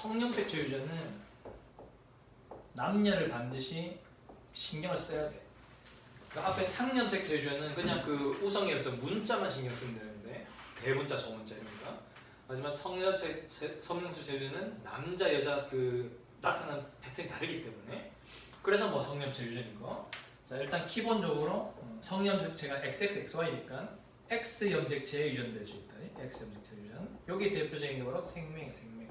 성염색체 유전은 남녀를 반드시 신경을 써야 돼. 그 앞에 상염색체 유전은 그냥 그 우성이어서 문자만 신경 쓰면 되는데 대문자, 소문자 이런가. 하지만 성염색체 유전은 남자, 여자 그 나타나는 패턴이 다르기 때문에 그래서 뭐 성염색체 유전이고. 자 일단 기본적으로 성염색체가 XXXY니까 X 염색체의 유전될 수 있다. X 염색체 유전. 여기 대표적인 게 바로 생명이야, 생명.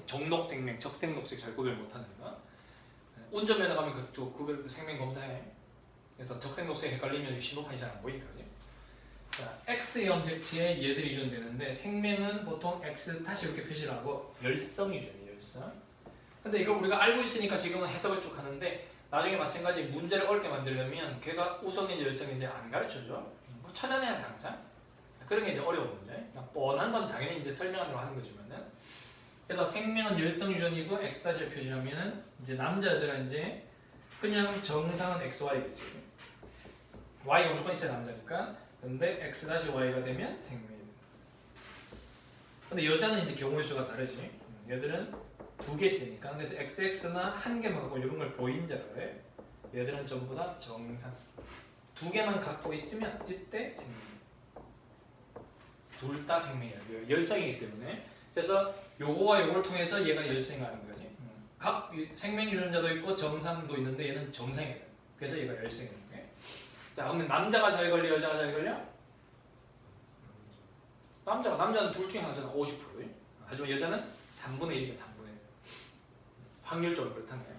정록 생명, 적생 녹색 잘 구별 못하는 거. 운전면허 가면 그또 구별 생명 검사해. 그래서 적생 녹색 헷갈리면 신호판이 잘 안 보이거든요. 자, X 염색체에 얘들이 유전되는데 생명은 보통 X 다시 이렇게 표시를 하고 열성 유전이에요, 열성. 근데 이거 우리가 알고 있으니까 지금은 해석을 쭉 하는데 나중에 마찬가지 문제를 어렵게 만들려면 걔가 우성인지 열성인지 안 가르쳐줘. 뭐 찾아내야 돼 항상. 그런 게 이제 어려운 문제. 그냥 뻔한 건 당연히 이제 설명하려고 하는 거지만은. 그래서 생명은 열성 유전이고 X-를 표시하면은 이제 남자 여자가 이제 그냥 정상은 XY겠죠. Y가 무조건 있어야 남자니까. 근데 X-Y가 되면 생명이 됩니다. 근데 여자는 이제 경우의 수가 다르지. 얘들은 두 개 있으니까. 그래서 XX나 한 개만 갖고 이런 걸 보인자로 해. 얘들은 전부 다 정상. 두 개만 갖고 있으면 이때 생명. 둘 다 생명이에요. 열성이기 때문에. 그래서 요거와 요걸 통해서 얘가 열성이 하는 거지. 각 생명 유전자도 있고 정상도 있는데 얘는 정상이에요. 그래서 얘가 열성이에요. 자, 그러면 남자가 잘 걸려, 여자가 잘 걸려? 남자는 둘 중에 하나잖아, 50%. 하지만 여자는 3분의 1이죠, 3분의 1. 확률적으로 그렇다는 거예요.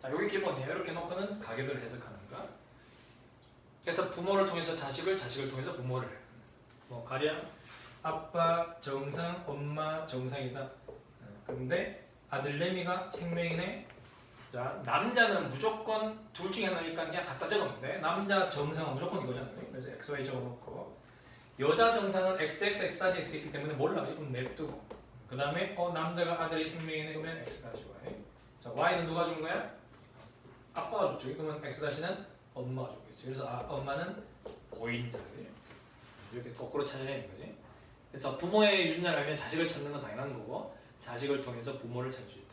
자, 여기 기본이에요. 이렇게 놓고는 가계도를 해석하는 거. 그래서 부모를 통해서 자식을, 자식을 통해서 부모를. 뭐 가령 아빠 정상, 엄마 정상이다. 근데 아들내미가 생명이네. 자, 남자는 무조건 둘 중에 하나니까 그냥 갖다 적었는데 남자 정상은 무조건 이거잖아요. 그래서 XY 적어놓고 여자 정상은 XX, X-X이기 때문에 몰라. 이건 냅두고 그 다음에 남자가 아들이 생명이네 그러면 X-Y. 자, Y는 누가 준 거야? 아빠가 줬죠. 그러면 X-는 엄마가 줬겠죠. 그래서 엄마는 보인자. 이렇게 거꾸로 찾아내는 거지. 그래서 부모의 유전자를 알면 자식을 찾는 건 당연한 거고 자식을 통해서 부모를 찾을 수 있다.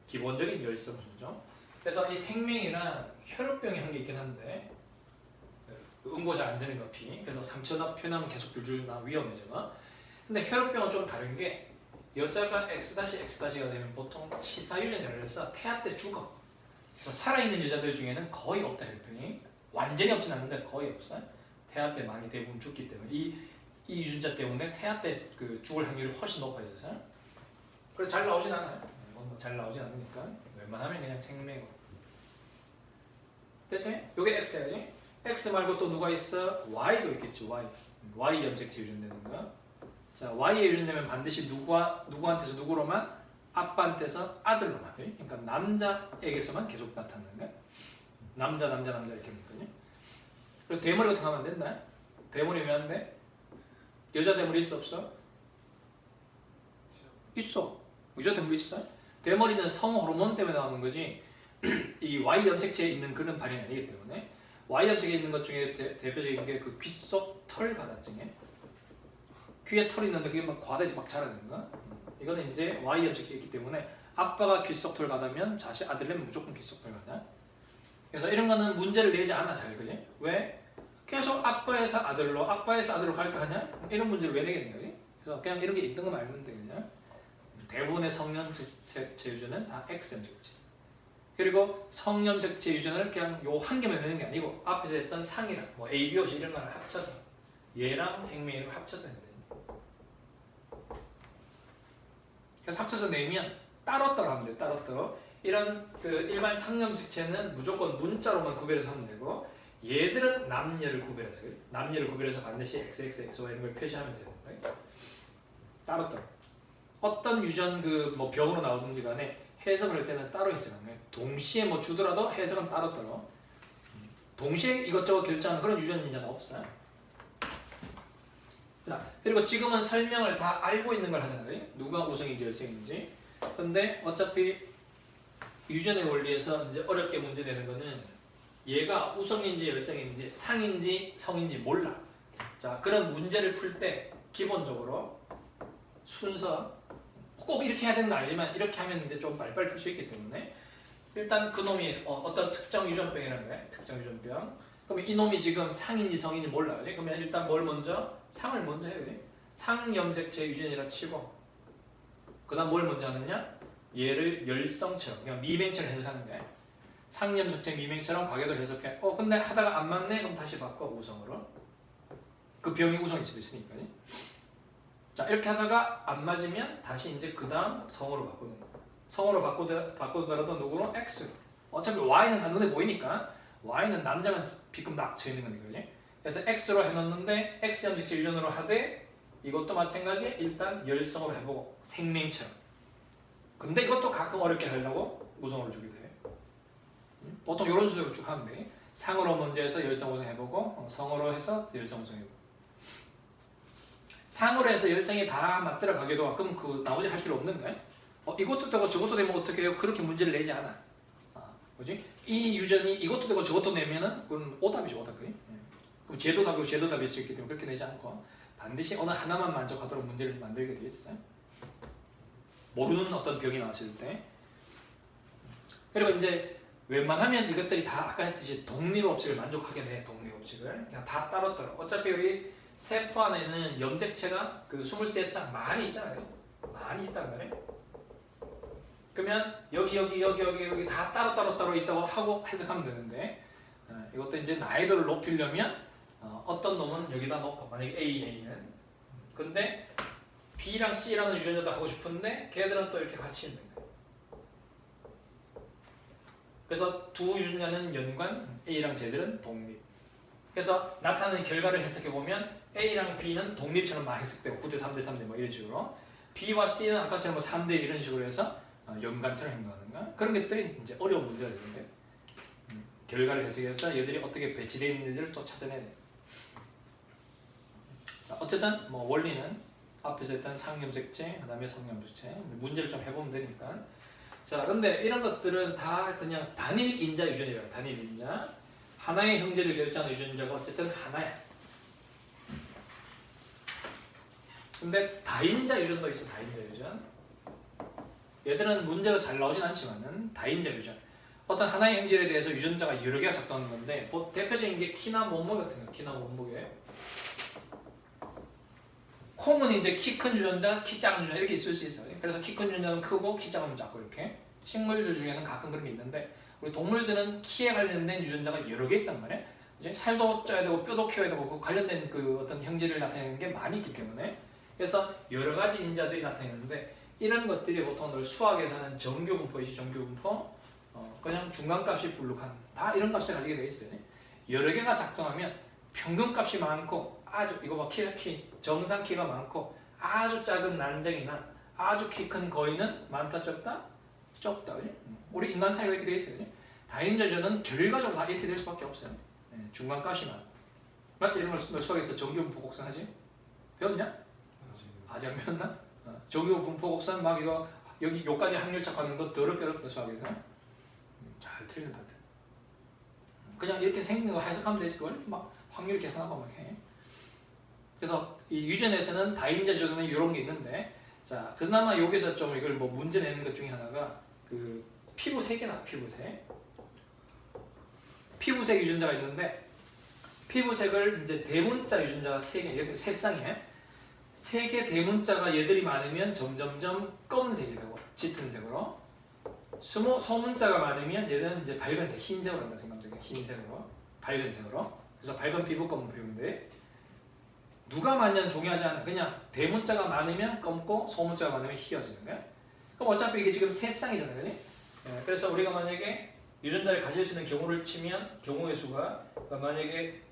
기본적인 열성 순정. 그래서 이 생명이랑 혈우병이 한 게 있긴 한데 응고 잘 안 되는 거 피. 그래서 상처나 표나면 계속 줄줄 나 위험해져. 근데 혈우병은 좀 다른 게 여자가 X-X가 되면 보통 치사 유전자를 해서 태아 때 죽어. 그래서 살아있는 여자들 중에는 거의 없다 혈우병이. 완전히 없진 않는데 거의 없어. 태아 때 많이 대부분 죽기 때문에 이 유전자 때문에 태아 때 그 죽을 확률이 훨씬 높아져서 그래서 잘 나오진 않아요. 잘 나오진 않으니까 웬만하면 그냥 생명으로. 됐지? 요게 X야지? X 말고 또 누가 있어? Y도 있겠지. Y 염색체 유전되는 거. 자, Y에 유전되면 반드시 누구한테서 누구로만? 아빠한테서 아들로만. 그러니까 남자에게서만 계속 나타나는 거야. 남자 이렇게 하니까요. 그리고 대머리 같은 거 하면 안 된다. 대머리 왜 안 돼? 여자 대머리 있어 없어? 있어. 여자 대머리 있어? 대머리는 성호르몬 때문에 나오는 거지 이 Y 염색체에 있는 그런 반응이 아니기 때문에 Y 염색체에 있는 것 중에 대표적인 게 그 귀 속 털 가다증이에요. 귀에 털이 있는데 그게 막 과다해서 막 자라는 거. 이거는 이제 Y 염색체에 있기 때문에 아빠가 귀 속 털 가다면 아들내면 무조건 귀 속 털 가다. 그래서 이런 거는 문제를 내지 않아 잘 그지? 왜? 계속 아빠에서 아들로 갈 거 아니야? 이런 문제를 왜 내겠냐 그지? 그래서 그냥 이런 게 있던 거 말면 돼 그냥. 대부분의 성염색체 유전은 다 X 염색체. 그리고 성염색체 유전을 그냥 요 한 개만 내는 게 아니고 앞에서 했던 상이랑 뭐 A, B, O, C 이런 거를 합쳐서 얘랑 생명이랑 합쳐서 내야 돼요. 그래서 합쳐서 내면 따로따로 하면 돼요. 따로따로. 이런 그 일반 상염색체는 무조건 문자로만 구별해서 하면 되고 얘들은 남녀를 구별해서 반드시 XX, XY 이런 걸 표시하면서 해야 되는 거예요. 따로따로. 어떤 유전 뭐 병으로 나오든지 간에 해석을 할 때는 따로 해석하는 거예요. 동시에 뭐 주더라도 해석은 따로따로. 동시에 이것저것 결정하는 그런 유전인자는 없어요. 자, 그리고 지금은 설명을 다 알고 있는 걸 하잖아요. 누가 우성인지 열성인지. 근데 어차피 유전의 원리에서 이제 어렵게 문제 내는 거는 얘가 우성인지 열성인지 상인지 성인지 몰라. 자, 그런 문제를 풀 때 기본적으로 순서 꼭 이렇게 해야 되는 건 아니지만 이렇게 하면 이제 좀 빨리빨리 풀 수 있기 때문에 일단 그 놈이 어떤 특정 유전병이라는 거야. 특정 유전병. 그러면 이 놈이 지금 상인지 성인지 몰라요. 그러면 일단 뭘 먼저? 상을 먼저 해요. 상염색체 유전이라 치고 그 다음 뭘 먼저 하느냐? 얘를 열성처럼 그냥 미맹처럼 해석하는 거야. 상염색체 미맹처럼 가격을 해석해. 근데 하다가 안 맞네? 그럼 다시 바꿔 우성으로. 그 병이 우성일 수도 있으니까. 자 이렇게 하다가 안 맞으면 다시 이제 그 다음 성으로 바꾸는 거야. 성으로 바꾸더라도 누구로? X. 어차피 Y는 다 눈에 보이니까 Y는 남자만 비끔 낙쳐 있는 거니 그지? 그래서 X로 해놓는데 X 염색체 유전으로 하되 이것도 마찬가지 일단 열성으로 해보고 생명처럼. 근데 이것도 가끔 어렵게 하려고 우성으로 주기도 해. 보통 이런 수식으로 쭉 하면 돼. 상으로 먼저 해서 열성 우성 해보고 성으로 해서 열성 우성 해보고. 상으로 해서 열성이 다 맞들어 가기도 하고 그럼 그 나머지 할 필요 없는 거야. 이것도 되고 저것도 되면 어떻게 해요? 그렇게 문제를 내지 않아. 그지? 이 유전이 이것도 되고 저것도 내면은 그건 오답이죠, 오답. 그럼 쟤도 답이고 쟤도 답일 수 있기 때문에 그렇게 내지 않고 반드시 어느 하나만 만족하도록 문제를 만들게 돼 있어요. 모르는 어떤 병이 나왔을 때. 그리고 이제 웬만하면 이것들이 다 아까 했듯이 독립법칙을 만족하게 돼. 독립법칙을 그냥 다 따로따로. 어차피 우리 세포 안에는 염색체가 그 23쌍 많이 있잖아요. 많이 있단 말이에요. 그러면 여기 다 따로 있다고 하고 해석하면 되는데 이것도 이제 난이도를 높이려면 어떤 놈은 여기다 넣고 만약에 A는 근데 B랑 C라는 유전자도 하고 싶은데 걔들은 또 이렇게 같이 있는 거예요. 그래서 두 유전자는 연관, A랑 쟤들은 독립. 그래서 나타나는 결과를 해석해보면 A랑 B는 독립처럼 막 해석되고 9대 3대 3대 뭐 이런 식으로 B와 C는 아까처럼 뭐 3대 이런 식으로 해서 연관처럼 행동하는가? 그런 것들이 이제 어려운 문제가 되는데 결과를 해석해서 얘들이 어떻게 배치되어 있는지를 또 찾아내야 돼요. 어쨌든 뭐 원리는 앞에서 일단 상염색체, 그 다음에 성염색체 문제를 좀 해보면 되니까. 자, 근데 이런 것들은 다 그냥 단일 인자 유전이에요. 단일 인자. 하나의 형제를 결정하는 유전자가 어쨌든 하나야. 근데 다인자 유전도 있어. 다인자 유전. 얘들은 문제로 잘 나오진 않지만은 다인자 유전. 어떤 하나의 형질에 대해서 유전자가 여러 개가 작동하는 건데 대표적인 게 키나 몸무게 같은 거. 키나 몸무게. 콩은 이제 키 큰 유전자, 키 작은 유전자 이렇게 있을 수 있어요. 그래서 키 큰 유전자는 크고 키 작은 작고 이렇게. 식물들 중에는 가끔 그런 게 있는데 우리 동물들은 키에 관련된 유전자가 여러 개 있단 말이에요. 이제 살도 쪄야 되고 뼈도 키워야 되고 그 관련된 그 어떤 형질을 나타내는 게 많이 있기 때문에 그래서 여러 가지 인자들이 나타내는데 이런 것들이 보통 늘 수학에서는 정규분포이지 정규분포 그냥 중간값이 불룩한 다 이런 값을 가지게 되어 있어요. 여러 개가 작동하면 평균값이 많고 아주 이거 봐 키 정상 키가 많고 아주 작은 난쟁이나 아주 키 큰 거인은 많다 적다 적다. 그지? 우리 인간 사이가 이렇게 되어 있어요. 다인자전은 결과적으로 다 이렇게 될 수밖에 없어요. 중간값이 많아. 맞지? 이런 걸 수학에서 정규분포 곡선하지? 배웠냐? 아직 안 배웠나? 정규분포 곡선 막 이거 여기 요까지 확률 착하는 거 더럽게 어렵다 수학에서. 잘 틀리는 것 같아. 그냥 이렇게 생긴 거 해석하면 되지 그걸 막 확률 계산하고 막 해. 그래서 이 유전에서는 다인자전은 이런 게 있는데 자 그나마 여기서 좀 이걸 뭐 문제 내는 것 중에 하나가 그 피부색이나 피부색 유전자가 있는데 피부색을 이제 대문자 유전자가 3개, 3쌍이에요. 3개 대문자가 얘들이 많으면 점점점 검은색이 되고 짙은 색으로 소문자가 많으면 얘는 이제 밝은색, 흰색으로 한다 생각하면 흰색으로, 밝은 색으로. 그래서 밝은 피부, 검은 피부인데 누가 많냐는 중요하지 않아. 그냥 대문자가 많으면 검고 소문자가 많으면 희어지는 거야. 그럼 어차피 이게 지금 3쌍이잖아요, 그지? 그래서 우리가 만약에 유전자를 가질 수 있는 경우를 치면 경우의 수가 그러니까 만약에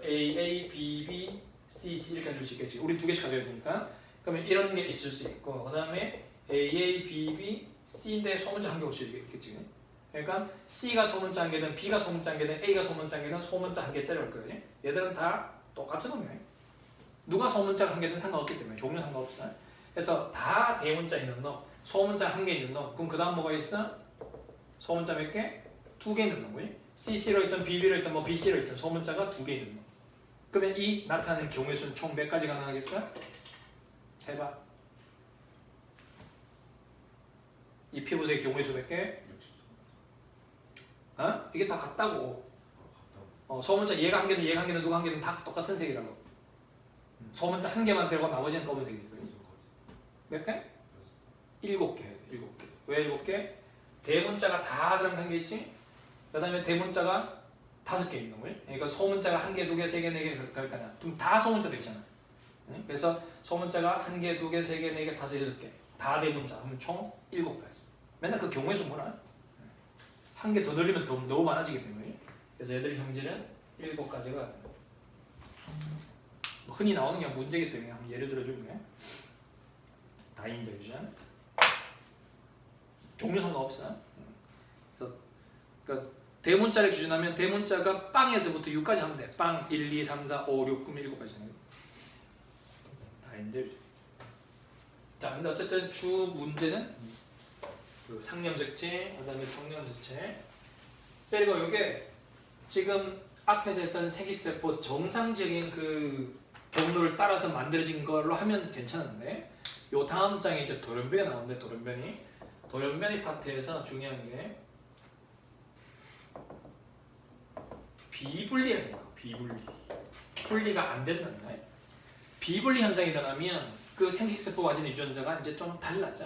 A, B, B, C 이렇게 가질 수 있겠지. 우리 2개씩 가져야 되니까. 그러면 이런 게 있을 수 있고 그 다음에 A, B, B, C인데 소문자 한 개 올 수 있겠지. 그러니까 C가 소문자 한 개든 B가 소문자 한 개든 A가 소문자 한 개든 소문자 한 개짜리 올 거예요. 얘들은 다 똑같은 놈이에요. 누가 소문자 한 개든 상관없기 때문에 종류 상관없어요. 그래서 다 대문자 있는 놈, 소문자 한 개 있는 놈. 그럼 그 다음 뭐가 있어? 소문자 몇 개? 2개 있는 놈, 그지? CC로 있든 BB로 있든 뭐 BC로 있든 소문자가 2개 있는 놈. 그러면 이 나타나는 경우의 수는 총 몇 가지 가능하겠어? 3번. 이 피부색의 경우의 수 몇 개? 어? 이게 다 같다고. 소문자 얘가 한 개든 얘가 한 개든 누가 한 개든 다 똑같은 색이라고. 소문자 한 개만 되고 나머지는 검은색이지. 몇 개? 7개. 7개. 왜 7개? 대문자가 다 들어간 게 있지? 그 다음에 대문자가 5개 있는 거예요. 그러니까 소문자가 1개, 2개, 3개, 4개 그럴 거냐. 그럼 다 소문자 되잖아. 그래서 소문자가 1개, 2개, 3개, 4개, 5, 6개. 다 대문자. 그러면 총 7가지. 맨날 그 경우의 수 뭐나? 한 개 더 늘리면 더 너무 많아지기 때문에. 그래서 얘들 형질은 7가지가 흔히 나오는 게 문제이기 때문에 한번 예를 들어줄게. 다인자 유전. 종류 상관없어. 그래서 그러니까 대문자를 기준하면 대문자가 빵에서부터 6까지 하면 돼. 빵 1, 2, 3, 4, 5, 6, 7까지는. 다인자 유전. 자, 근데 어쨌든 주 문제는 그 상념적체, 그다음에 성념적체. 그리고 이게 지금 앞에서 했던 생식세포 정상적인 그 경로를 따라서 만들어진 걸로 하면 괜찮은데, 요 다음 장에 이제 돌연변이 나오는데 돌연변이 파트에서 중요한 게 비분리입니다. 분리가 안 된다는 거예요. 비분리 현상이 일어나면 그 생식세포가 가진 유전자가 이제 좀 달라져.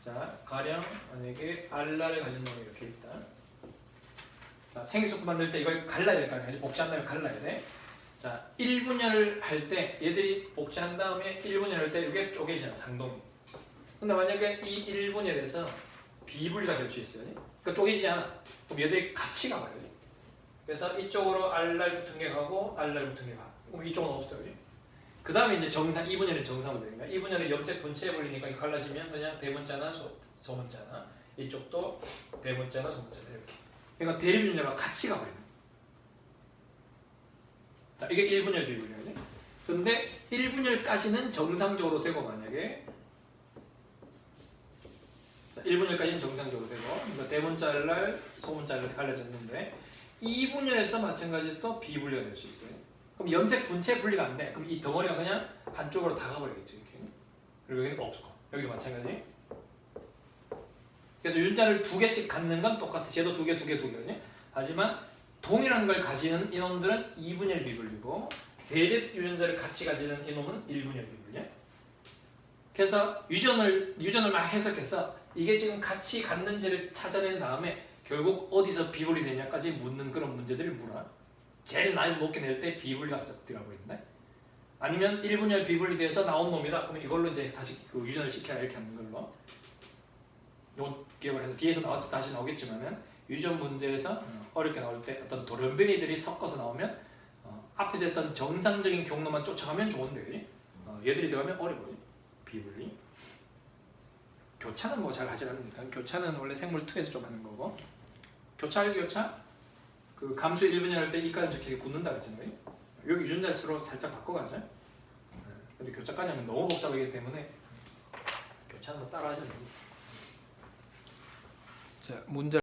자, 가령 만약에 알라를 가진 놈이 이렇게 있다. 자, 생식세포 만들 때 이걸 갈라야 될 거 아니야. 복제한 다음에 갈라야 돼. 자, 1분열을 할 때 얘들이 복제한 다음에 1분열 할 때 이게 쪼개지잖아, 상동이. 근데 만약에 이 1분열에서 비분리가 될 수 있어요. 그러니까 쪼개지지 않아. 그럼 얘들이 같이 가봐요. 그래서 이쪽으로 알랄 붙은 게 가고 알랄 붙은 게 가. 그럼 이쪽은 없어요. 그 다음에 이제 정상 2분열은 정상으로 되니까 2분열은 염색 분체에 불리니까 이거 갈라지면 그냥 대문자나 소문자나 이쪽도 대문자나 소문자나 이렇게. 그러니까 대립유전자가 같이 가버려요. 자, 이게 1분열 비분열이네. 근데 1분열까지는 정상적으로 되고 만약에 1분열까지는 정상적으로 되고 그러니까 대문자를 소문자를 갈라졌는데 2분열에서 마찬가지로 또 비분리가 될 수 있어요. 그럼 염색 분체 분리가 안 돼. 그럼 이 덩어리가 그냥 한쪽으로 다 가버리겠죠. 이렇게. 그리고 여기는 없고 여기도 마찬가지. 그래서 유전자를 2개씩 갖는 건 똑같아. 쟤도 2개, 2개, 2개거든요. 하지만 동일한 걸 가지는 이놈들은 2분열 비분리고 대립 유전자를 같이 가지는 이놈은 1분열 비분열. 그래서 유전을 막 해석해서 이게 지금 같이 갖는지를 찾아낸 다음에 결국 어디서 비분리 되냐까지 묻는 그런 문제들을 물어. 제일 나이 높게 낼 때 비분리가 썩 들어가 버린다. 아니면 1분열 비분리돼서 나온 놈이다. 그러면 이걸로 이제 다시 그 유전을 시켜라 이렇게 하는 걸로. 요 기억을 해서 뒤에서 다시 나오겠지만은 유전 문제에서 어렵게 나올 때 어떤 돌연변이들이 섞어서 나오면 앞에서 했던 정상적인 경로만 쫓아가면 좋은데 얘들이 들어가면 어려워요. 비분리. 교차는 뭐 잘 하지 않으니까. 교차는 원래 생물 특에서 좀 하는 거고. 교차 알지 교차? 그 감수 1분열 할 때 이까지 이렇게 굳는다 그랬잖아요. 여기 유전자를 서로 살짝 바꿔가죠. 근데 교차까지 하면 너무 복잡하기 때문에 교차는 뭐 따라 하셔도 됩니다. 자, 문제